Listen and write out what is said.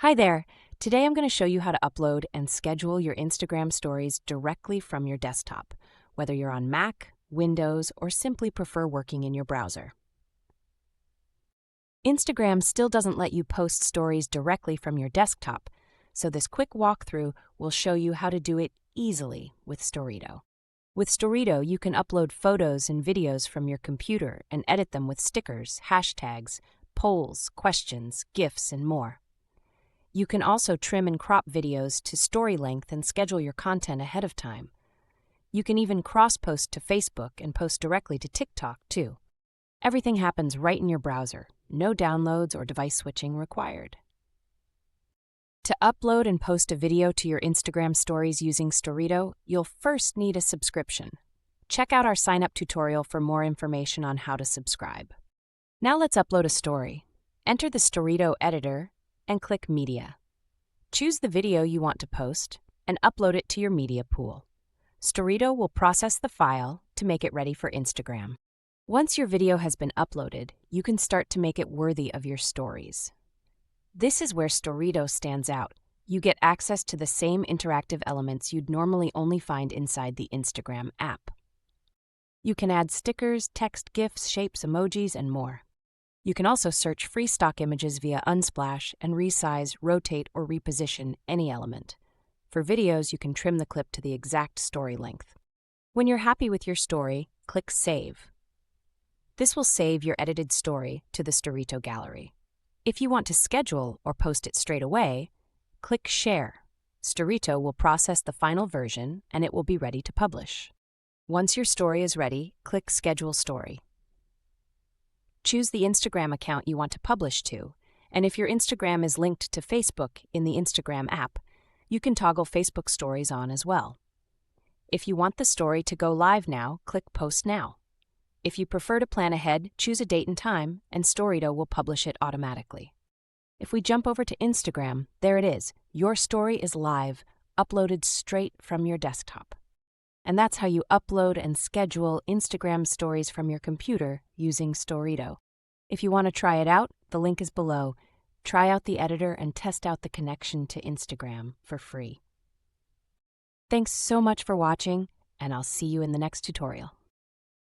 Hi there. Today I'm going to show you how to upload and schedule your Instagram stories directly from your desktop, whether you're on Mac, Windows, or simply prefer working in your browser. Instagram still doesn't let you post stories directly from your desktop, so this quick walkthrough will show you how to do it easily with Storrito. With Storrito, you can upload photos and videos from your computer and edit them with stickers, hashtags, polls, questions, GIFs, and more. You can also trim and crop videos to story length and schedule your content ahead of time. You can even cross-post to Facebook and post directly to TikTok, too. Everything happens right in your browser. No downloads or device switching required. To upload and post a video to your Instagram stories using Storrito, you'll first need a subscription. Check out our sign-up tutorial for more information on how to subscribe. Now let's upload a story. Enter the Storrito editor and click Media. Choose the video you want to post and upload it to your media pool. Storrito will process the file to make it ready for Instagram. Once your video has been uploaded, you can start to make it worthy of your stories. This is where Storrito stands out. You get access to the same interactive elements you'd normally only find inside the Instagram app. You can add stickers, text, GIFs, shapes, emojis, and more. You can also search free stock images via Unsplash and resize, rotate, or reposition any element. For videos, you can trim the clip to the exact story length. When you're happy with your story, click Save. This will save your edited story to the Storrito gallery. If you want to schedule or post it straight away, click Share. Storrito will process the final version and it will be ready to publish. Once your story is ready, click Schedule Story. Choose the Instagram account you want to publish to, and if your Instagram is linked to Facebook in the Instagram app, you can toggle Facebook Stories on as well. If you want the story to go live now, click Post Now. If you prefer to plan ahead, choose a date and time, and Storrito will publish it automatically. If we jump over to Instagram, there it is. Your story is live, uploaded straight from your desktop. And that's how you upload and schedule Instagram stories from your computer using Storrito. If you want to try it out, the link is below. Try out the editor and test out the connection to Instagram for free. Thanks so much for watching, and I'll see you in the next tutorial.